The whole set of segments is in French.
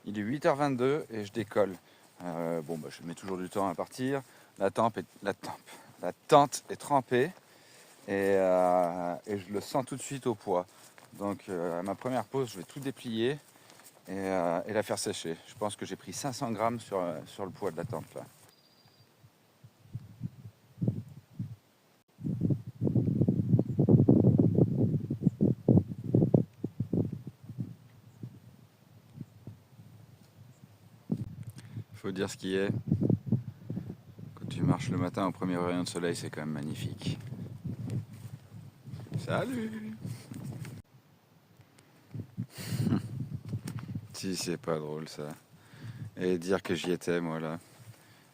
Il est 8h22 et je décolle. Bon, bah, je mets toujours du temps à partir. La tente est trempée et je le sens tout de suite au poids. Donc à ma première pause, je vais tout déplier et la faire sécher. Je pense que j'ai pris 500 grammes sur le poids de la tente là. Faut dire ce qui est. Quand tu marches le matin au premier rayon de soleil, c'est quand même magnifique. Salut! Si, c'est pas drôle ça. Et dire que j'y étais, moi là.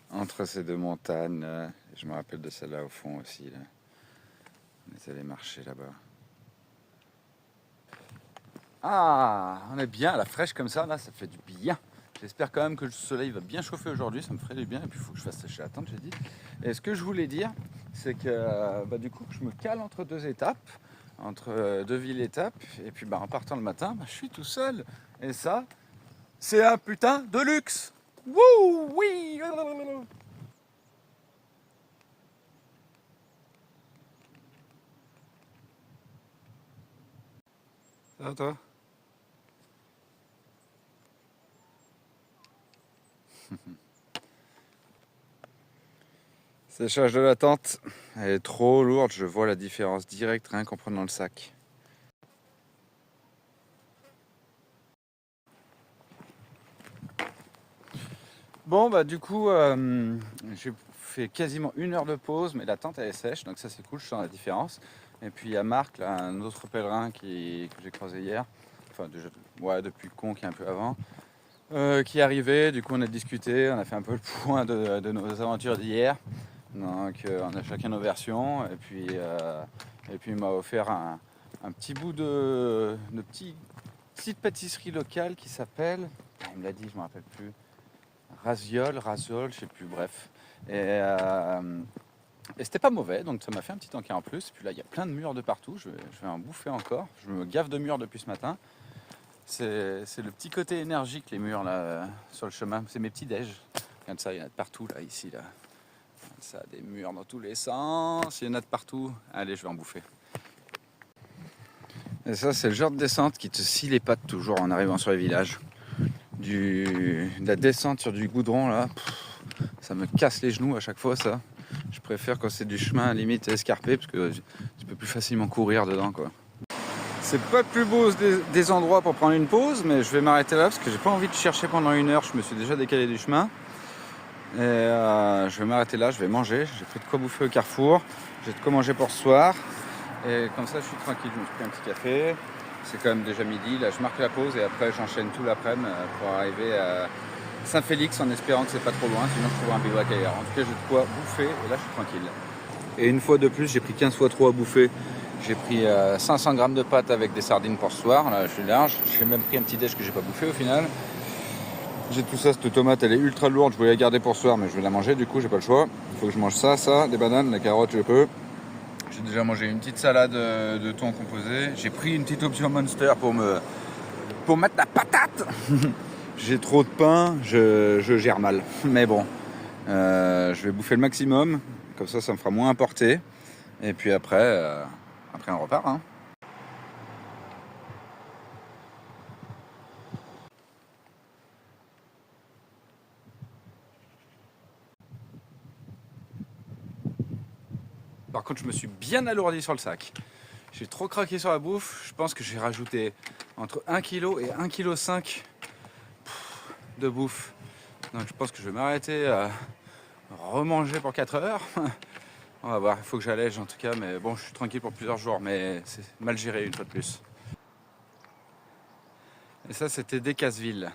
Entre ces deux montagnes, là. Je me rappelle de celle-là au fond aussi. Là. On est allé marcher là-bas. Ah, on est bien à la fraîche comme ça, là, ça fait du bien. J'espère quand même que le soleil va bien chauffer aujourd'hui, ça me ferait du bien. Et puis il faut que je fasse sécher la tente, j'ai dit. Et ce que je voulais dire, c'est que du coup, je me cale entre deux étapes, entre deux villes-étapes. Et puis en partant le matin, je suis tout seul. Et ça, c'est un putain de luxe. Wouh, oui. Ça va toi? Séchage de la tente, elle est trop lourde, je vois la différence directe rien qu'en prenant le sac. Bon du coup j'ai fait quasiment 1 heure de pause mais la tente elle est sèche donc ça c'est cool, je sens la différence. Et puis il y a Marc, là, un autre pèlerin que j'ai croisé hier, enfin déjà, ouais, depuis le con qui est un peu avant, qui est arrivé, du coup on a discuté, on a fait un peu le point de nos aventures d'hier. Donc on a chacun nos versions et puis il m'a offert un petit bout de petite pâtisserie locale qui s'appelle, il me l'a dit, je ne me rappelle plus, Raziol, je sais plus, bref. Et c'était pas mauvais, donc ça m'a fait un petit encas en plus. Puis là, il y a plein de mûres de partout, je vais en bouffer encore. Je me gave de mûres depuis ce matin. C'est le petit côté énergique, les mûres là, sur le chemin. C'est mes petits déj. Regarde ça, il y en a de partout, là, ici, là. Ça a des murs dans tous les sens, il y en a de partout. Allez, je vais en bouffer. Et ça, c'est le genre de descente qui te scie les pattes toujours en arrivant sur les villages. De la descente sur du goudron, là, ça me casse les genoux à chaque fois, ça. Je préfère quand c'est du chemin limite escarpé, parce que tu peux plus facilement courir dedans, quoi. C'est pas le plus beau des endroits pour prendre une pause, mais je vais m'arrêter là, parce que j'ai pas envie de chercher pendant 1 heure. Je me suis déjà décalé du chemin. Et je vais m'arrêter là, je vais manger. J'ai pris de quoi bouffer au Carrefour. J'ai de quoi manger pour ce soir. Et comme ça, je suis tranquille. Je me suis pris un petit café. C'est quand même déjà midi. Là, je marque la pause et après, j'enchaîne tout l'après-midi pour arriver à Saint-Félix en espérant que c'est pas trop loin. Sinon, je trouverai un bivouac ailleurs. En tout cas, j'ai de quoi bouffer et là, je suis tranquille. Et une fois de plus, j'ai pris 15 fois trop à bouffer. J'ai pris 500 grammes de pâtes avec des sardines pour ce soir. Là, je suis large. J'ai même pris un petit déj que j'ai pas bouffé au final. J'ai tout ça, cette tomate elle est ultra lourde, je voulais la garder pour ce soir mais je vais la manger, du coup j'ai pas le choix. Il faut que je mange ça, des bananes, la carotte je peux. J'ai déjà mangé une petite salade de thon composé. J'ai pris une petite option Monster pour mettre la patate. J'ai trop de pain, je gère mal. Mais bon, je vais bouffer le maximum, comme ça me fera moins importer. Et puis après on repart. Hein. Par contre, je me suis bien alourdi sur le sac. J'ai trop craqué sur la bouffe. Je pense que j'ai rajouté entre 1 kg et 1,5 kg de bouffe. Donc je pense que je vais m'arrêter à remanger pour 4 heures. On va voir, il faut que j'allège en tout cas. Mais bon, je suis tranquille pour plusieurs jours. Mais c'est mal géré une fois de plus. Et ça, c'était Decazeville.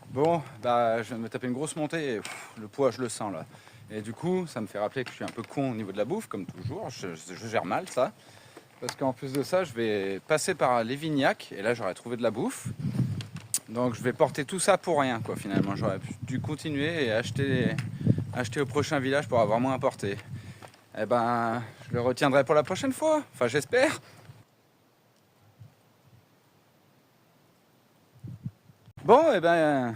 Bon, je viens de me taper une grosse montée et le poids, je le sens là. Et du coup, ça me fait rappeler que je suis un peu con au niveau de la bouffe, comme toujours. Je gère mal ça. Parce qu'en plus de ça, je vais passer par Lévignac et là, j'aurais trouvé de la bouffe. Donc, je vais porter tout ça pour rien, quoi, finalement. J'aurais dû continuer et acheter au prochain village pour avoir moins à porter. Eh ben, je le retiendrai pour la prochaine fois. Enfin, j'espère. Bon, et ben,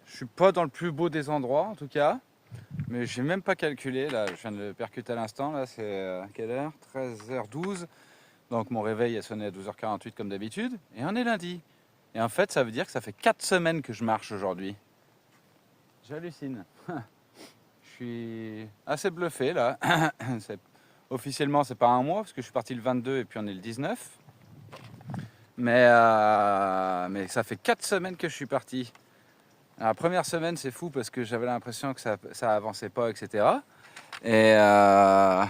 je suis pas dans le plus beau des endroits en tout cas, mais j'ai même pas calculé. Là, je viens de le percuter à l'instant. Là, c'est quelle heure? 13h12. Donc mon réveil a sonné à 12h48 comme d'habitude. Et on est lundi. Et en fait, ça veut dire que ça fait 4 semaines que je marche aujourd'hui. J'hallucine. Je suis assez bluffé là. Officiellement, c'est pas un mois parce que je suis parti le 22 et puis on est le 19. Mais ça fait 4 semaines que je suis parti. Alors, la première semaine, c'est fou parce que j'avais l'impression que ça avançait pas, etc. Et là,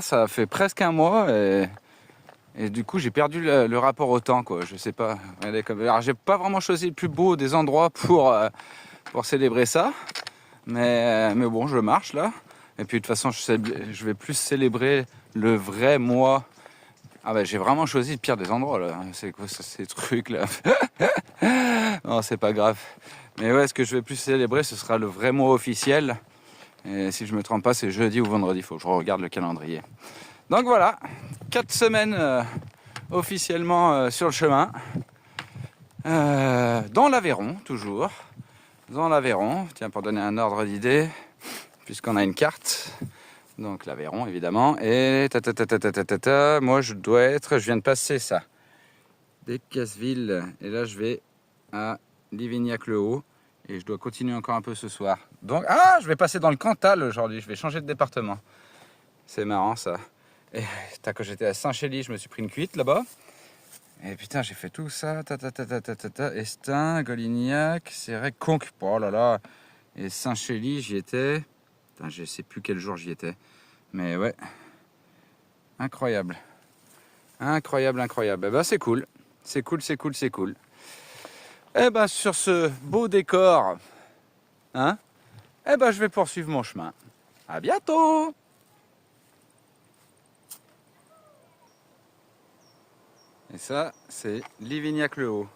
ça fait presque un mois. Et du coup, j'ai perdu le rapport au temps, quoi. Je sais pas. Alors, j'ai pas vraiment choisi le plus beau des endroits pour célébrer ça. Mais bon, je marche là. Et puis de toute façon, je vais plus célébrer le vrai moi. Ah bah j'ai vraiment choisi le pire des endroits là. C'est quoi ça, ces trucs là? Non, c'est pas grave. Mais ouais, ce que je vais plus célébrer, ce sera le vrai moi officiel. Et si je me trompe pas, c'est jeudi ou vendredi. Faut que je regarde le calendrier. Donc voilà, 4 semaines officiellement sur le chemin. Dans l'Aveyron, toujours. Dans l'Aveyron. Tiens, pour donner un ordre d'idée, puisqu'on a une carte. Donc l'Aveyron, évidemment. Et moi, je viens de passer ça. Decazeville. Et là, je vais à Livignac-le-Haut. Et je dois continuer encore un peu ce soir. Donc, je vais passer dans le Cantal aujourd'hui. Je vais changer de département. C'est marrant, ça. Et quand j'étais à Saint-Chély, je me suis pris une cuite là-bas. Et putain, j'ai fait tout ça. Estin, Golignac, Cérès, Conques. Oh là là. Et Saint-Chély, j'y étais. Putain, je sais plus quel jour j'y étais. Mais ouais. Incroyable. Incroyable, incroyable. Eh ben, c'est cool. C'est cool, c'est cool, c'est cool. Eh ben, sur ce beau décor, hein, eh ben, je vais poursuivre mon chemin. À bientôt! Et ça, c'est Livignac-le-Haut.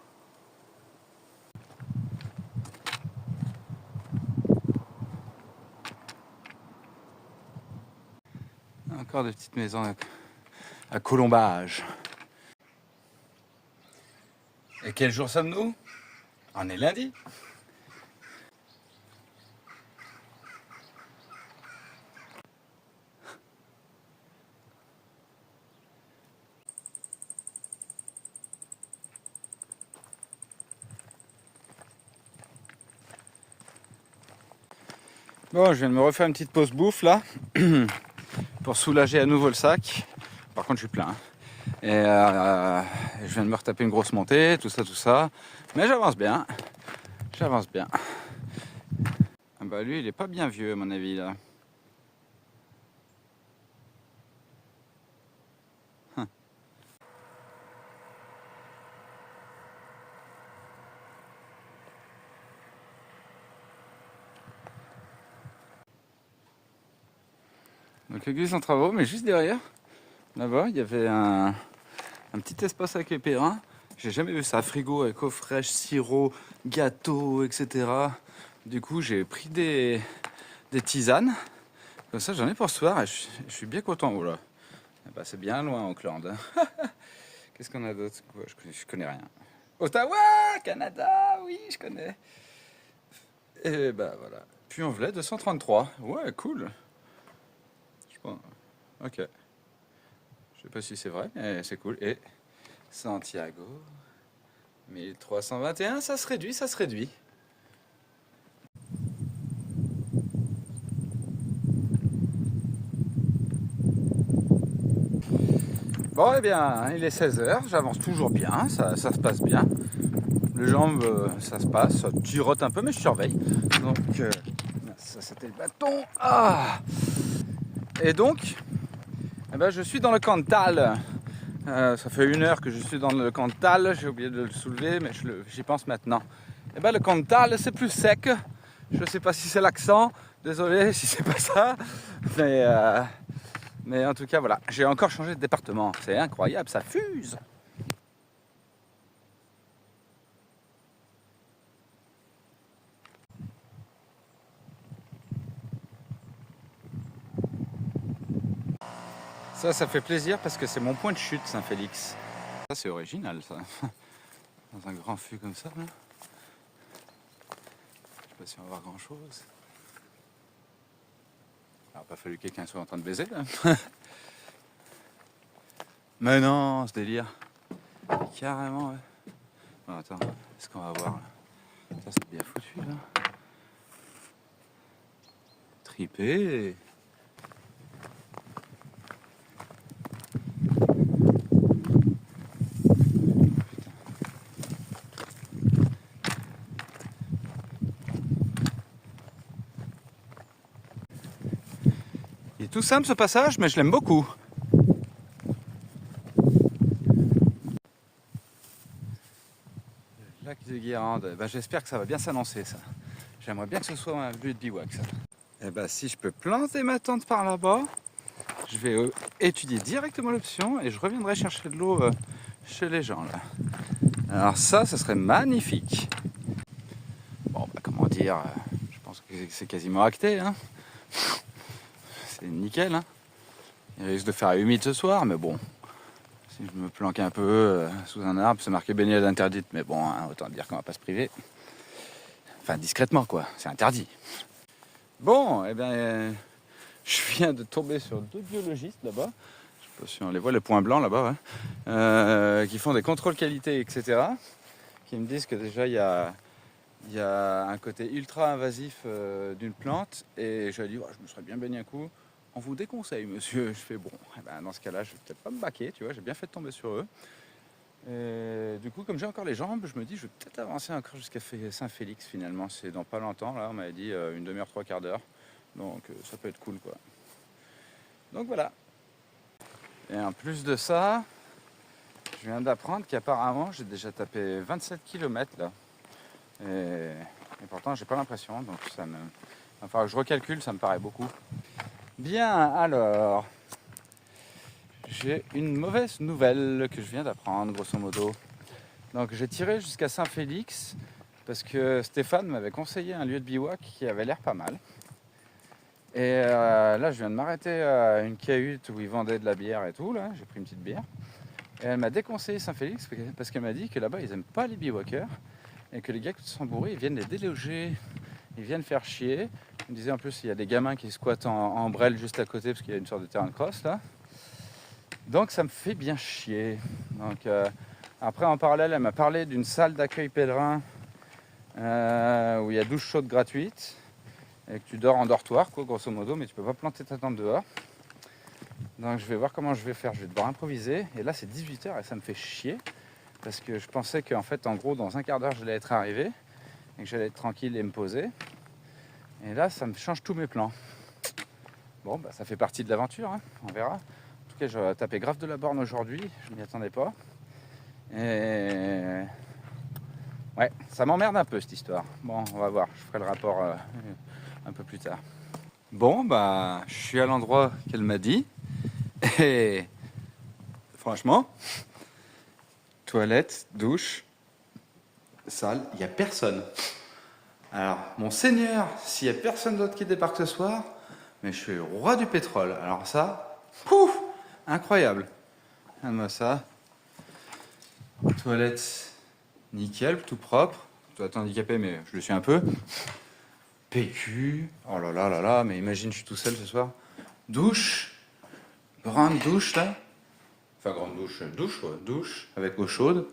Encore des petites maisons à colombage. Et quel jour sommes-nous? On est lundi. Bon, je viens de me refaire une petite pause bouffe là, pour soulager à nouveau le sac. Par contre, je suis plein. Et je viens de me retaper une grosse montée, tout ça. Mais j'avance bien. J'avance bien. Ah bah lui, il est pas bien vieux à mon avis là. Donc l'église en travaux, mais juste derrière, là-bas, il y avait un petit espace avec les pèlerins. J'ai jamais vu ça, frigo avec eau fraîche, sirop, gâteau, etc. Du coup, j'ai pris des tisanes. Comme ça, j'en ai pour ce soir et je suis bien content. Oh là. Eh ben, c'est bien loin, Auckland. Qu'est-ce qu'on a d'autre? Je connais rien. Ottawa, Canada, oui, je connais. Et bah voilà. Puy-en-Velay 233. Ouais, cool. Je pense. Ok. Je sais pas si c'est vrai, mais c'est cool. Et Santiago 1321, ça se réduit, ça se réduit. Bon, eh bien, il est 16h, j'avance toujours bien, ça se passe bien. Les jambes, ça se passe, ça tirote un peu, mais je surveille. Donc, ça c'était le bâton. Et donc, eh ben, je suis dans le Cantal. Ça fait 1 heure que je suis dans le Cantal, j'ai oublié de le soulever, mais j'y pense maintenant. Et ben, le Cantal, c'est plus sec. Je ne sais pas si c'est l'accent, désolé si c'est pas ça, mais en tout cas, voilà. J'ai encore changé de département, c'est incroyable, ça fuse. Ça fait plaisir parce que c'est mon point de chute, Saint-Félix. Ça, c'est original, ça. dans un grand fût comme ça. Là. Je sais pas si on va voir grand chose. Alors, pas fallu que quelqu'un soit en train de baiser là. Mais non, ce délire. Carrément, ouais. Bon, attends, est-ce qu'on va voir là? Ça, c'est bien foutu là. Tripé. Il est tout simple ce passage, mais je l'aime beaucoup. Le lac de Guérande, ben, j'espère que ça va bien s'annoncer ça. J'aimerais bien que ce soit un lieu de bivouac ça. Et ben, si je peux planter ma tente par là-bas, je vais étudier directement l'option et je reviendrai chercher de l'eau chez les gens là. Alors ça serait magnifique. Bon, bah, comment dire, je pense que c'est quasiment acté. Hein. C'est nickel. Hein. Il risque de faire humide ce soir, mais bon. Si je me planque un peu sous un arbre, c'est marqué baignade interdite. Mais bon, hein, autant dire qu'on va pas se priver. Enfin, discrètement, quoi. C'est interdit. Bon, eh bien, je viens de tomber sur deux biologistes là-bas. Je sais pas si on les voit, les points blancs là-bas, ouais. Qui font des contrôles qualité, etc. Qui me disent que déjà, il y a un côté ultra invasif d'une plante. Et je lui ai dit, oh, je me serais bien baigné un coup. On vous déconseille, monsieur. Je fais bon, eh ben, dans ce cas-là, je vais peut-être pas me baquer, tu vois, j'ai bien fait de tomber sur eux. Et du coup, comme j'ai encore les jambes, je me dis, je vais peut-être avancer encore jusqu'à Saint-Félix finalement. C'est dans pas longtemps, là, on m'avait dit une demi-heure, trois quarts d'heure. Donc ça peut être cool, quoi. Donc voilà. Et en plus de ça, je viens d'apprendre qu'apparemment, j'ai déjà tapé 27 km là. Et pourtant, j'ai pas l'impression, donc ça me... Enfin, je recalcule, ça me paraît beaucoup. Bien, alors, j'ai une mauvaise nouvelle que je viens d'apprendre, grosso modo. Donc, j'ai tiré jusqu'à Saint-Félix parce que Stéphane m'avait conseillé un lieu de bivouac qui avait l'air pas mal. Et là, je viens de m'arrêter à une cahute où ils vendaient de la bière et tout. Là, j'ai pris une petite bière. Et elle m'a déconseillé Saint-Félix parce qu'elle m'a dit que là-bas, ils n'aiment pas les bivouackers et que les gars qui sont bourrés, ils viennent les déloger, ils viennent faire chier. Il me disait en plus il y a des gamins qui squattent en brel juste à côté parce qu'il y a une sorte de terrain de cross là. Donc ça me fait bien chier. Donc après en parallèle elle m'a parlé d'une salle d'accueil pèlerin où il y a douche chaude gratuite et que tu dors en dortoir quoi grosso modo, mais tu peux pas planter ta tente dehors. Donc je vais voir comment je vais faire, je vais devoir improviser. Et là c'est 18h et ça me fait chier parce que je pensais qu'en fait en gros dans un quart d'heure j'allais être arrivé et que j'allais être tranquille et me poser. Et là, ça me change tous mes plans. Bon, bah, ça fait partie de l'aventure, hein. On verra. En tout cas, je vais taper grave de la borne aujourd'hui, je m'y attendais pas. Et ouais, ça m'emmerde un peu cette histoire. Bon, on va voir, je ferai le rapport un peu plus tard. Bon, bah, je suis à l'endroit qu'elle m'a dit. Et franchement, toilette, douche, salle, il n'y a personne. Alors, mon Seigneur, s'il n'y a personne d'autre qui débarque ce soir, mais je suis le roi du pétrole. Alors ça, pouf, incroyable. Regarde-moi ça. Toilette, nickel, tout propre. Tu dois être handicapé, mais je le suis un peu. PQ, oh là là là là, mais imagine, je suis tout seul ce soir. Douche, grande douche là. Enfin, grande douche, douche quoi, douche avec eau chaude.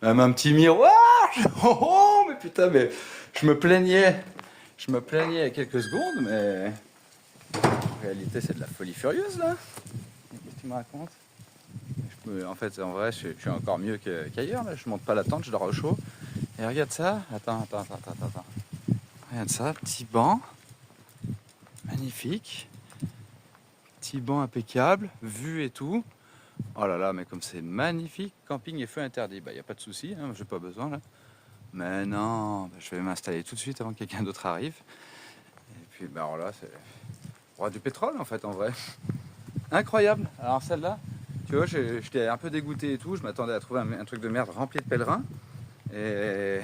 Même un petit miroir. Oh, oh, mais putain, mais je me plaignais il y a quelques secondes, mais en réalité c'est de la folie furieuse là. Qu'est-ce que tu me racontes? En fait, en vrai, je suis encore mieux qu'ailleurs. Là. Je monte pas la tente, je dors au chaud. Et regarde ça. Attends. Regarde ça, petit banc. Magnifique. Petit banc impeccable, vue et tout. Oh là là, mais comme c'est magnifique. Camping et feu interdit. Bah, y a pas de souci, hein, j'ai pas besoin là. Mais non, bah, je vais m'installer tout de suite avant que quelqu'un d'autre arrive. Et puis, bah, alors là, c'est roi du pétrole en fait, en vrai. Incroyable. Alors celle-là, tu vois, j'étais un peu dégoûté et tout. Je m'attendais à trouver un truc de merde rempli de pèlerins. Et,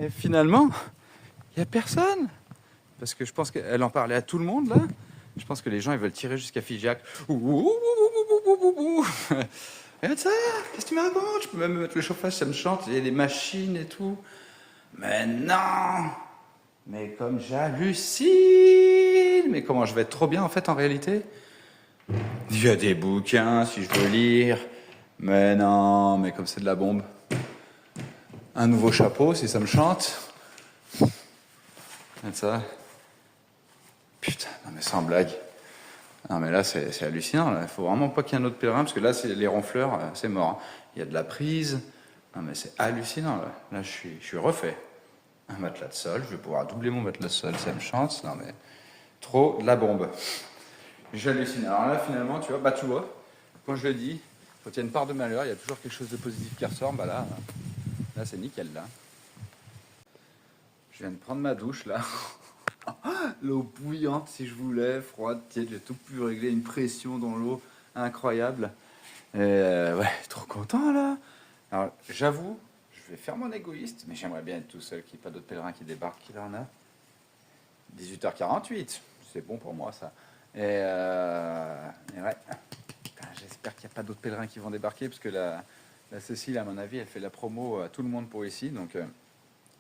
et finalement, il n'y a personne. Parce que je pense qu'elle en parlait à tout le monde là. Je pense que les gens ils veulent tirer jusqu'à Figeac. Regarde ça, qu'est-ce que tu me racontes? Je peux même mettre le chauffage, ça me chante, il y a des machines et tout. Mais non! Mais comme j'hallucine! Mais comment je vais être trop bien en fait en réalité? Il y a des bouquins si je veux lire. Mais non, mais comme c'est de la bombe. Un nouveau chapeau si ça me chante. Regarde ça. Putain, non mais sans blague. Non mais là c'est hallucinant. Là. Il faut vraiment pas qu'il y ait un autre pèlerin parce que là c'est les ronfleurs, c'est mort. Il y a de la prise. Non mais c'est hallucinant là. Là je suis refait. Un matelas de sol, je vais pouvoir doubler mon matelas de sol si ça me chante. Non mais trop de la bombe. J'hallucine. Alors là finalement tu vois, quand je le dis, quand il y a une part de malheur, il y a toujours quelque chose de positif qui ressort. Bah là c'est nickel là. Je viens de prendre ma douche là. L'eau bouillante si je voulais, froide, tiède, j'ai tout pu régler une pression dans l'eau incroyable. Et ouais, trop content là. Alors j'avoue, je vais faire mon égoïste, mais j'aimerais bien être tout seul, qu'il n'y ait pas d'autres pèlerins qui débarquent, qu'il en a. 18h48, c'est bon pour moi ça. Et ouais, putain, j'espère qu'il n'y a pas d'autres pèlerins qui vont débarquer, parce que la Cécile, à mon avis, elle fait la promo à tout le monde pour ici, donc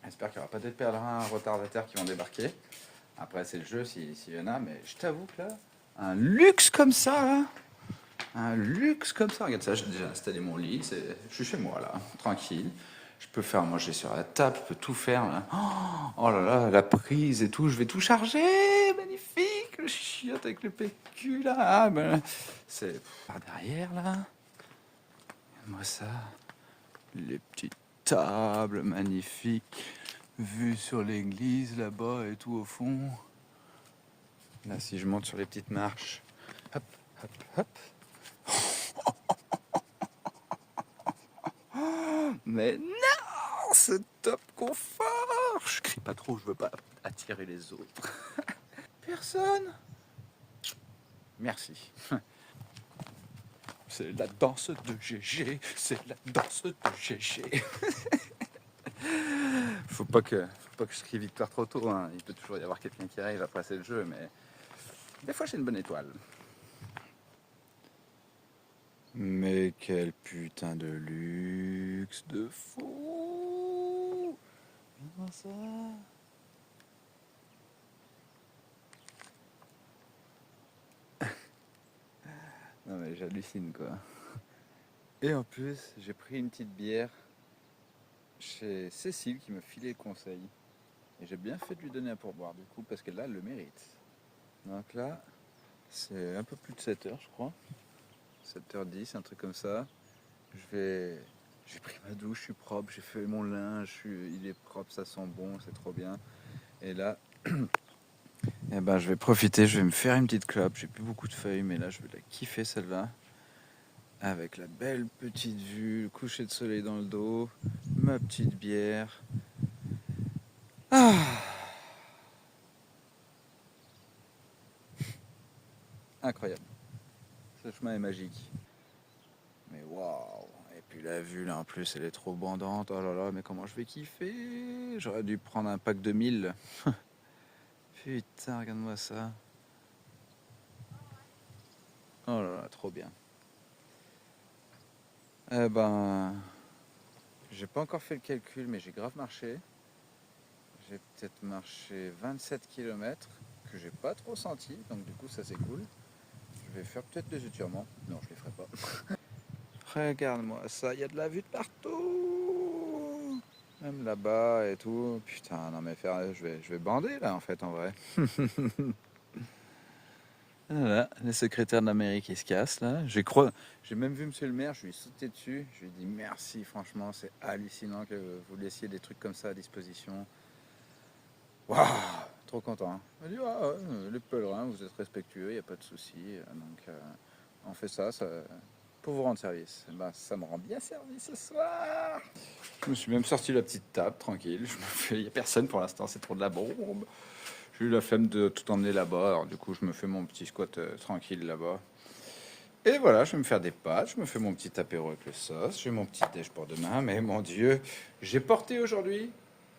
j'espère qu'il n'y aura pas d'autres pèlerins retardataires qui vont débarquer. Après, c'est le jeu s'il y en a, mais je t'avoue que là, un luxe comme ça, hein, un luxe comme ça. Regarde ça, j'ai déjà installé mon lit, je suis chez moi là, tranquille. Je peux faire manger sur la table, je peux tout faire là. Oh là là, la prise et tout, je vais tout charger, magnifique, le chiotte avec le PQ là. Ah, ben, c'est par derrière là. Regarde-moi ça, les petites tables magnifiques. Vue sur l'église là-bas et tout au fond. Là, si je monte sur les petites marches, hop, hop, hop. Mais non, ce top confort. Je crie pas trop, je veux pas attirer les autres. Personne. Merci. C'est la danse de GG, c'est la danse de GG. Faut pas que je crie victoire trop tôt. Hein. Il peut toujours y avoir quelqu'un qui arrive après c'est le jeu, mais des fois j'ai une bonne étoile. Mais quel putain de luxe de fou! Comment ça? Non mais j'hallucine quoi. Et en plus, j'ai pris une petite bière chez Cécile qui me filait le conseil. Et j'ai bien fait de lui donner un pourboire du coup, parce que là, elle le mérite. Donc là, c'est un peu plus de 7 heures, je crois. 7h10, un truc comme ça. J'ai pris ma douche, je suis propre, j'ai fait mon linge, il est propre, ça sent bon, c'est trop bien. Et là, eh ben, je vais profiter, je vais me faire une petite clope. J'ai plus beaucoup de feuilles, mais là, je vais la kiffer celle-là. Avec la belle petite vue, le coucher de soleil dans le dos, ma petite bière. Ah, incroyable. Ce chemin est magique. Mais waouh! Et puis la vue là en plus, elle est trop bandante. Oh là là, mais comment je vais kiffer! J'aurais dû prendre un pack de 1000. Putain, regarde-moi ça. Oh là là, trop bien. Eh ben, j'ai pas encore fait le calcul, mais j'ai grave marché. J'ai peut-être marché 27 km que j'ai pas trop senti, donc du coup ça c'est cool. Je vais faire peut-être des étirements. Non, je les ferai pas. Regarde-moi ça, il y a de la vue de partout. Même là-bas et tout. Putain, non mais je vais bander là en fait en vrai. Voilà, les secrétaires de la mairie qui se cassent là. J'ai même vu monsieur le maire, je lui ai sauté dessus. Je lui ai dit merci, franchement, c'est hallucinant que vous laissiez des trucs comme ça à disposition. Waouh, trop content. Hein. Il m'a dit, ah, ouais, les pèlerins, vous êtes respectueux, il n'y a pas de souci. Donc, on fait ça pour vous rendre service. Ben, ça me rend bien service ce soir. Je me suis même sorti la petite table, tranquille. Il n'y a personne pour l'instant, c'est trop de la bombe. J'ai eu la flemme de tout emmener là-bas, alors du coup, je me fais mon petit squat tranquille là-bas. Et voilà, je vais me faire des pâtes, je me fais mon petit apéro avec le sauce, j'ai mon petit déj pour demain, mais mon Dieu, j'ai porté aujourd'hui.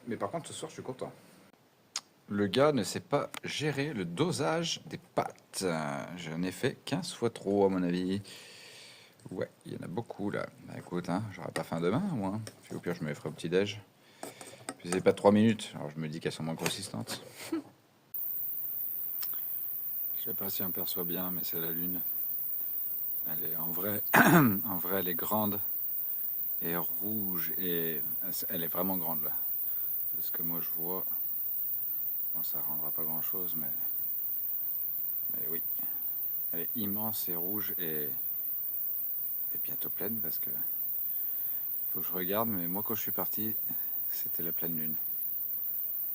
Mais par contre, ce soir, je suis content. Le gars ne sait pas gérer le dosage des pâtes. J'en ai fait 15 fois trop, à mon avis. Ouais, il y en a beaucoup là. Bah, écoute, hein, j'aurai pas faim demain, moi. Hein. Puis au pire, je me les ferai au petit-déj. Puis c'est pas 3 minutes, alors je me dis qu'elles sont moins consistantes. Je sais pas si on perçoit bien, mais c'est la lune. Elle est en vrai, en vrai, elle est grande et rouge et elle est vraiment grande là. De ce que moi je vois, bon, ça rendra pas grand chose, mais oui, elle est immense et rouge et bientôt pleine parce que faut que je regarde. Mais moi, quand je suis parti, c'était la pleine lune.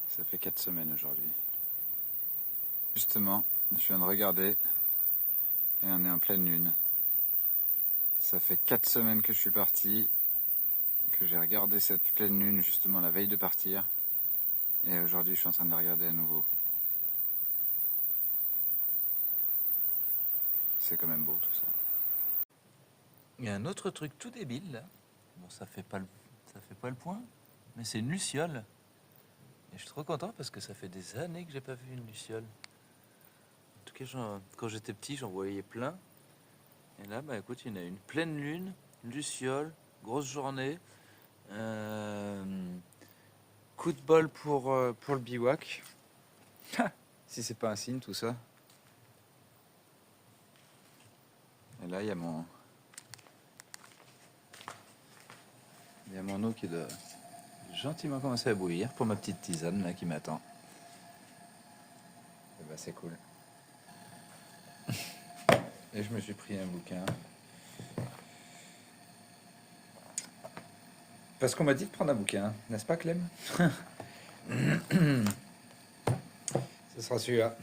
Ça fait 4 semaines aujourd'hui. Justement, je viens de regarder et on est en pleine lune. Ça fait 4 semaines que je suis parti, que j'ai regardé cette pleine lune justement la veille de partir. Et aujourd'hui, je suis en train de la regarder à nouveau. C'est quand même beau tout ça. Il y a un autre truc tout débile là. Bon, ça fait pas le point, mais c'est une luciole. Et je suis trop content parce que ça fait des années que j'ai pas vu une luciole. En tout cas, quand j'étais petit, j'en voyais plein. Et là, bah écoute, il y en a une pleine lune, luciole, grosse journée. Coup de bol pour le bivouac. Si c'est pas un signe tout ça. Et là, il y a mon eau qui doit gentiment commencer à bouillir pour ma petite tisane là qui m'attend. Et bah c'est cool. Et je me suis pris un bouquin. Parce qu'on m'a dit de prendre un bouquin, n'est-ce pas Clem? Ce sera celui-là.